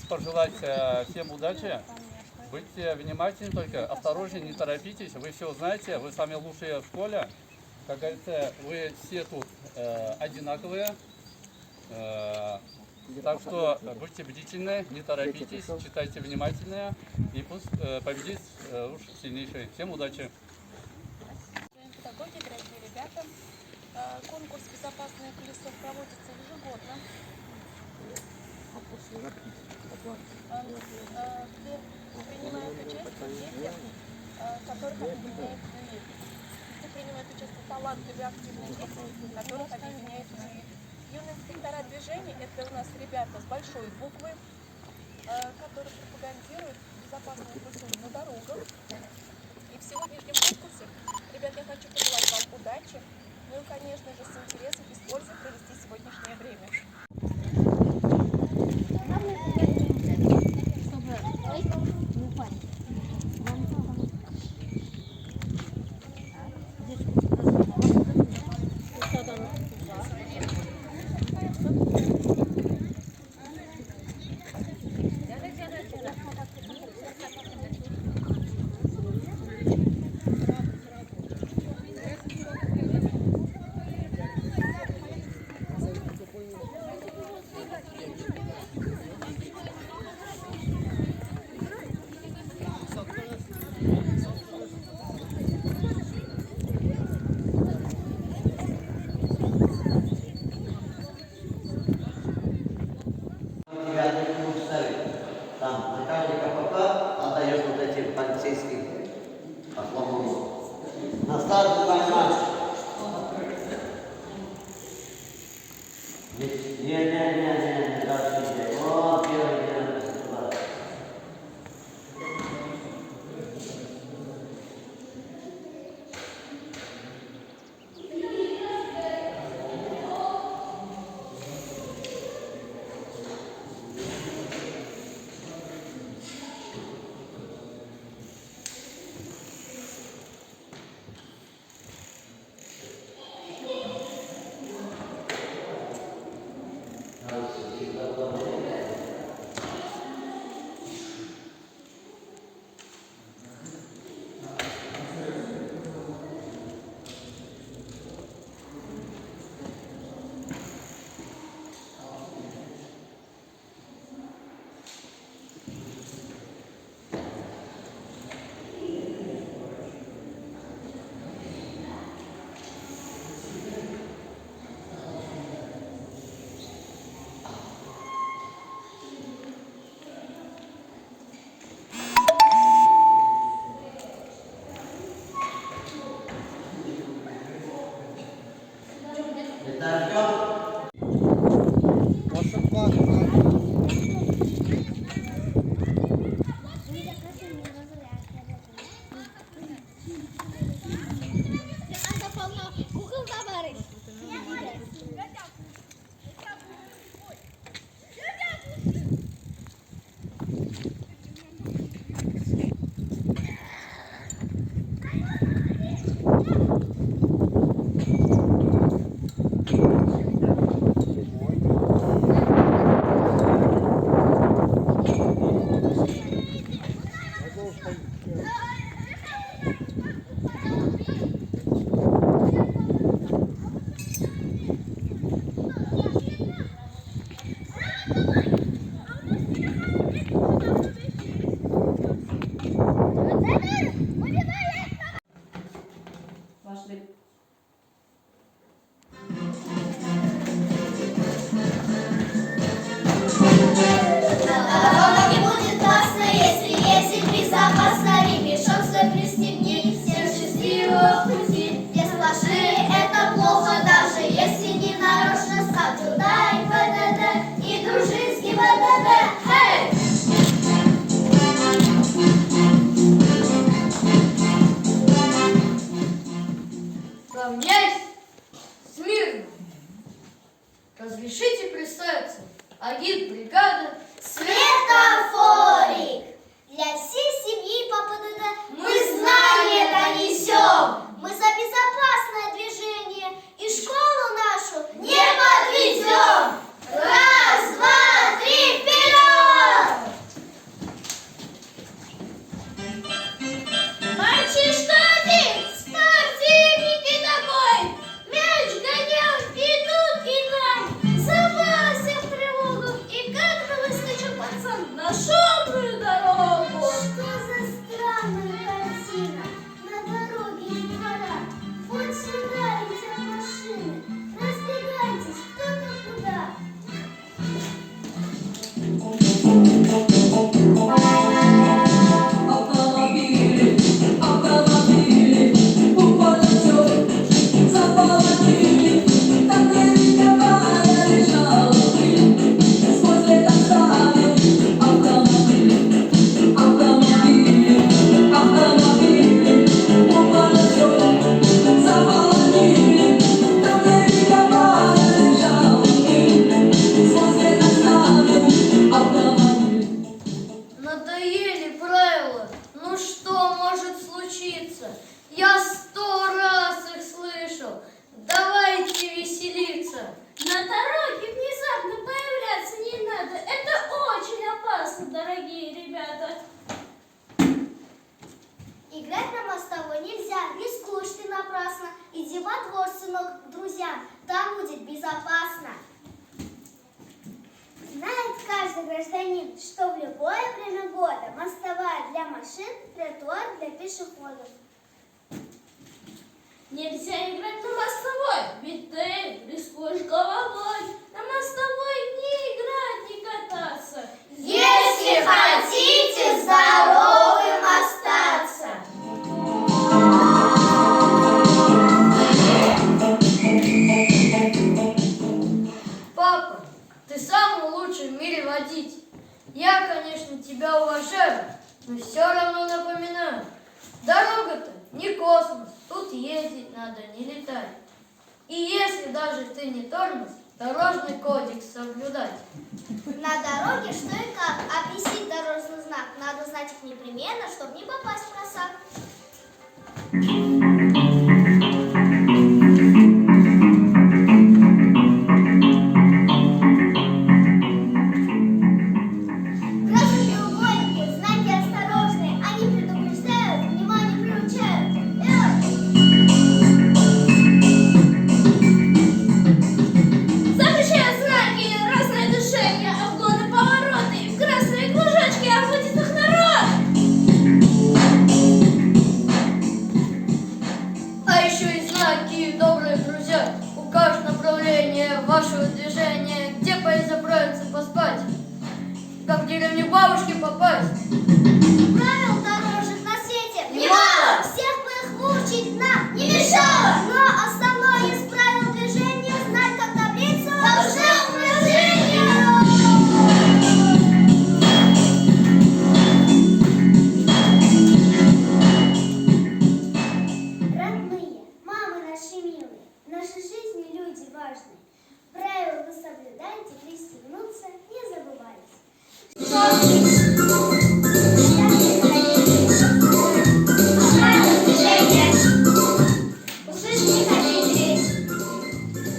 пожелать всем удачи. Будьте внимательны только, осторожнее, не торопитесь. Вы все знаете, вы самые лучшие в школе. Как говорится, вы все тут одинаковые. Так что будьте бдительны, не торопитесь, читайте внимательно, и пусть победит уж сильнейший. Всем удачи! Педагоги, дорогие ребята, конкурс «Безопасное колесо» проводится ежегодно, где принимают участие дети, которых объединяет ЮИ. Где принимают участие талантливые активные дети, которых объединяет ЮИ. Юные инспектора движений – это у нас ребята с большой буквы, которые пропагандируют безопасную трусу на дорогах. И в сегодняшнем конкурсе, ребят, я хочу пожелать вам удачи, ну и, конечно же, с интересом и с пользой провести сегодняшнее время. на шумную дорогу. Что за странная картина? На дороге не пора. Вот сюда летят машины. Разбегайтесь, кто-то куда. Автомобили, автомобили, упорно заполонили, там великовая лежала пыль, сквозь лето ставили автомобили, автомобили, автомобили, упорно заполонили, там великовая лежала пыль, сквозь лето ставили автомобили. Надоели правила. Ну что может случиться? Я 100 раз их слышал. Давайте веселиться. На дороге внезапно появляться не надо. Это очень опасно, дорогие ребята. Играть на мостовой нельзя, рискуешь ты напрасно. Иди во двор, сынок, к друзьям, там будет безопасно. Знает каждый гражданин, что в любое время года мостовая для машин, тротуар для пешеходов. Нельзя играть на мостовой, ведь ты рискуешь головой. На мостовой не играть, не кататься. Если хотите здоровым остаться. Папа, ты самый лучший в мире водитель. Я, конечно, тебя уважаю, но все равно напоминаю. Дорога-то не космос, тут ездить надо, не летать. И если даже ты не тормоз, дорожный кодекс соблюдать. На дороге что и как, объяснить дорожный знак. Надо знать их непременно, чтобы не попасть в просак. Красные треугольники, знаки осторожные, они предупреждают, внимание приучают. Запрещают знаки, разное движение, обгоны, повороты, красные кружочки, обводит их народ. А еще и знаки, добрые друзья, укажут направление вашего движения, где заправиться поспать, как в деревню бабушки попасть. Правил дорожек на свете немало, всех бы их выучить нам не мешало. Но основное из правил движения знать, как таблицу должно Родные, мамы наши милые, в нашей жизни люди важные. Правила вы соблюдайте, пристегнуться не забывайте. Услышите, хотите?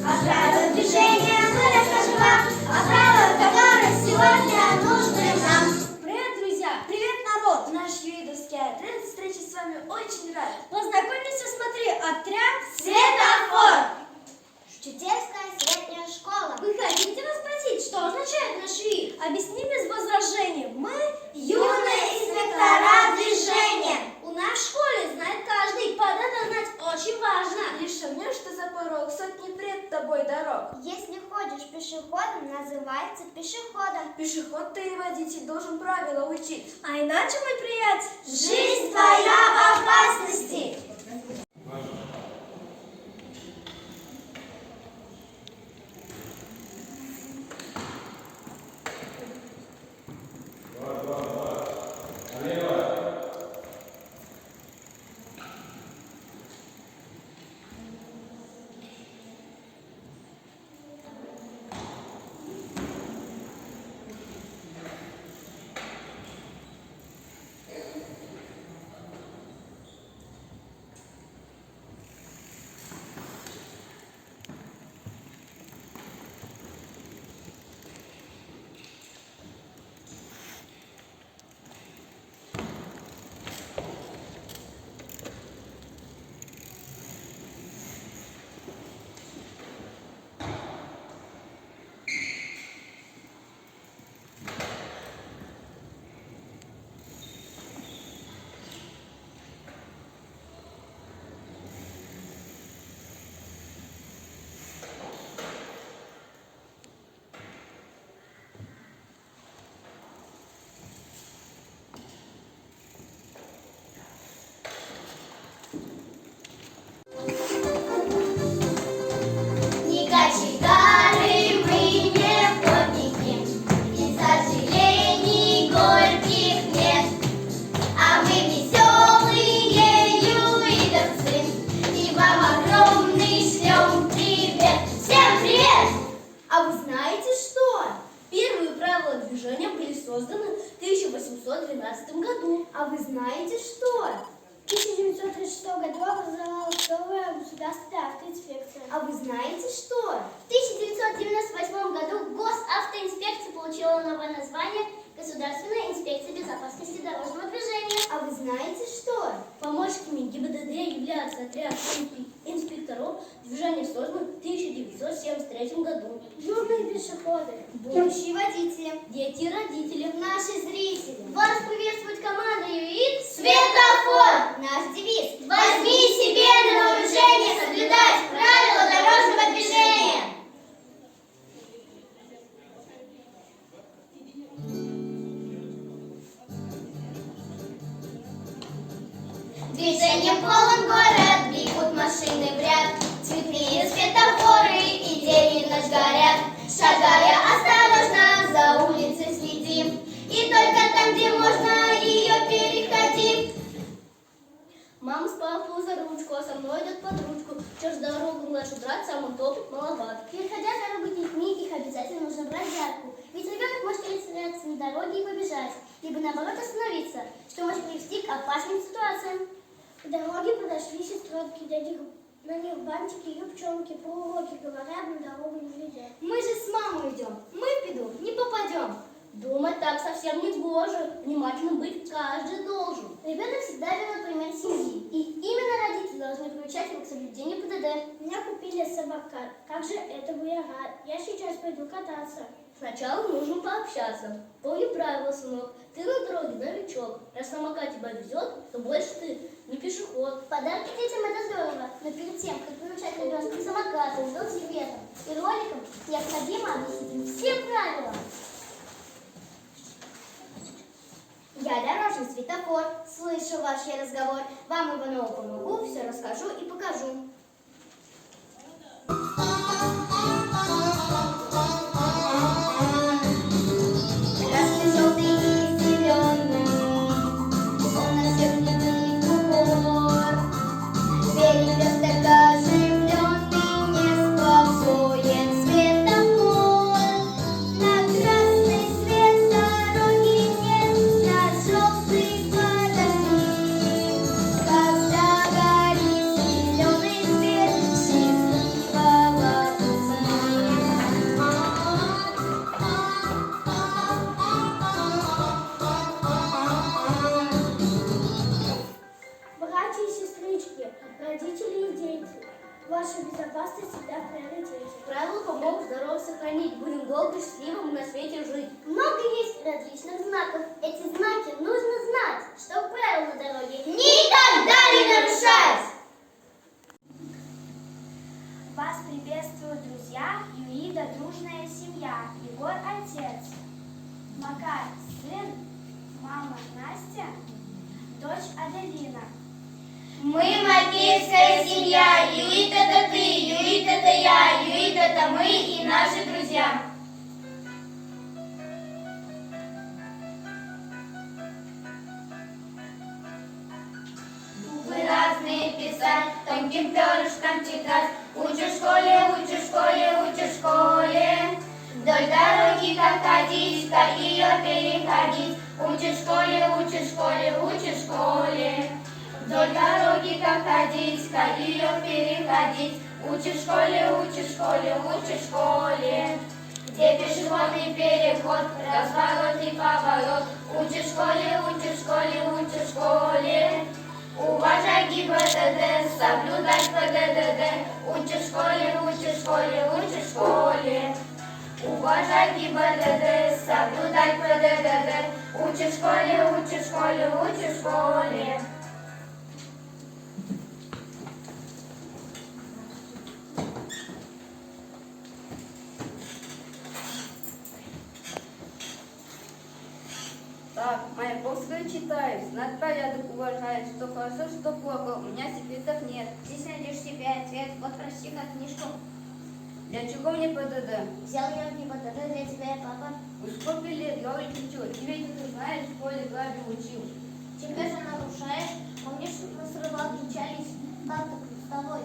О правилах движения мы расскажем вам, о правилах, которые сегодня нужны нам. Привет, друзья! Привет, народ! Наш юидовский отряд встречи с вами очень рад. Познакомимся, смотри, отряд Светофор. Учительская средняя школа. Вы хотите нас спросить, что означает наш вид? Объясним без возражений. Мы Юные инспектора движения. У нас в школе знает каждый, под это знать очень важно. Лишь сомнешь, что за порог сотни пред тобой дорог. Если ходишь пешеходом, называется пешеходом. Пешеход ты и водитель должен правила учить. А иначе, мой приятель, Жизнь твоя в опасности. в 1812 году. А вы знаете что? В 1936 году образовалась новая государственная автоинспекция. А вы знаете что? В 1998 году госавтоинспекция получила новое название Государственная инспекция безопасности дорожного движения. А вы знаете что? Помощниками ГИБДД являются отряд инспекторов. Движение создано в 1973 году. Юные пешеходы, будущие водители, дети и родители, наши зрители. Вас приветствует команда ЮИД «Светофор». Наш девиз: возьми себе на вооружение соблюдать правила дорожного движения. Движением полон город, бегут машины в ряд, цветные светофоры и день и ночь горят. Шагая осторожно, за улицей следим, и только там, где можно, ее переходим. Мама с папой за ручку, а со мной идет под ручку. Через дорогу нашу брать, сам он топит маловат. Переходя дорогу детьми, их обязательно нужно брать за руку. Ведь ребенок может перестраиваться на дороге и побежать, либо наоборот остановиться, что может привести к опасным ситуациям. По дороге подошли сестренки, дяди, на них бантики и юбчонки, по уроке говорят, на дорогу не глядят. Мы же с мамой идем, мы в беду не попадем. Думать так совсем не гоже. Внимательным быть каждый должен. Ребенок всегда берет пример семьи, и именно родители должны приучать его к соблюдению ПДД. Меня купили самокат, как же этому я рад. Я сейчас пойду кататься. Сначала нужно пообщаться. Помни правила, сынок. Ты на дороге новичок. Раз самокат тебя везет, то больше ты не пешеход. Подарки детям это здорово, но перед тем, как приучать ребенка к самокату, велосипедам и роликам, необходимо объяснить им все правила. Я дорожный светофор, слышу ваш разговор. Вам, Иванову, помогу, все расскажу и покажу. Красный, желтый и зеленый, он на всех любит упор. Перекресток оживленный, неспокоен светофор. На красный свет дороги нет, на желтый подожди. Когда горит зеленый свет, счастливого братья и сестрички, родители и дети, ваша безопасность всегда в приоритете. Правила помогут здоровье сохранить. Будем долго счастливым на свете жить. Много есть различных знаков. Эти знаки нужно знать, чтобы правила на дороге никогда не нарушать. Вас приветствуют друзья ЮИДа «Дружная семья». Егор – отец, Макар – сын, мама Настя, дочь Аделина. Мы макеевская семья. ЮИД – это ты, ЮИД – это я, ЮИД – это мы и наши друзья. Буквы разные писать, тонким перышком читать. Учишь в школе, учишь в школе, учишь в школе. Вдоль дороги как ходить, как ее переходить. Учишь в школе, учишь в школе, учишь в школе. Вдоль дороги как ходить, как ее переходить. Учишь в школе, учишь в школе, учишь в школе. Где пешеходный переход, разворот и поворот. Учишь в школе, учишь в школе, учишь в школе. Уважай ГИБДД, соблюдай ПДД. Учишь в школе, учишь в школе, учишь в школе. Уважай ГИБДД, соблюдай ПДД. Учишь в школе, учишь в школе, учишь в школе. Так, Маяковского читаю, знать порядок уважаю, что хорошо, что плохо, у меня секретов нет. Здесь найдешь себе ответ, вот прочти как книжку. Для чего мне ПДД? Взял я в ГИБДД для тебя, папа. Уж сколько лет я учу, тебе это ты знаешь, в школе грабил учил. Тебя же нарушаешь. Помнишь, мы с рыбалки мчались с тобой?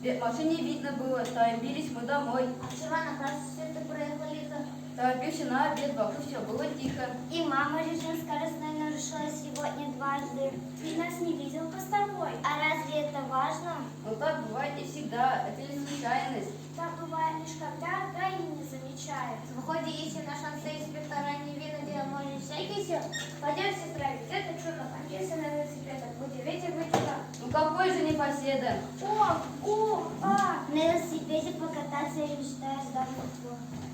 В машине видно было, торопились мы домой. А вчера на красный свет ты проехал лето. торопился на обед, вокруг все было тихо. И мама режим скоростной нарушила сегодня дважды. Ты нас не видел постовой. А разве это важно? Но так бывает не всегда, это не случайность. Так бывает лишь когда ГАИ не замечает. Выходит, если наш инспектора не видно, где может всякий сел. Пойдем, сестра, ведь это чудо. Помчился на велосипедах. Будет ветер, будет так. Ну какой же непоседа? На велосипеде покататься я мечтаю с давно.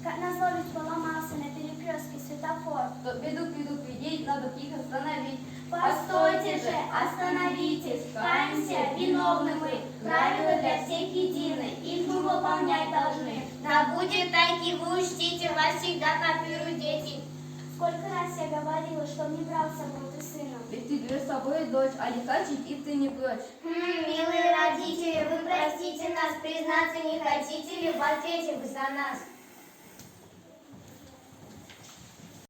Как назло ведь поломался на перекрестке светофор. То беду предупредить, надо их остановить. Постойте же, остановитесь, каемся, виновны мы. Правила для всех едины, их мы выполнять должны. Да будет так и вы учтите, вас всегда копируют дети. Сколько раз я говорила, что не брал с собой ты сына. Ведь ты берешь с собой дочь, а не хочешь, и ты не прочь. Милые родители, вы простите нас, признаться не хотите ли в ответе вы за нас?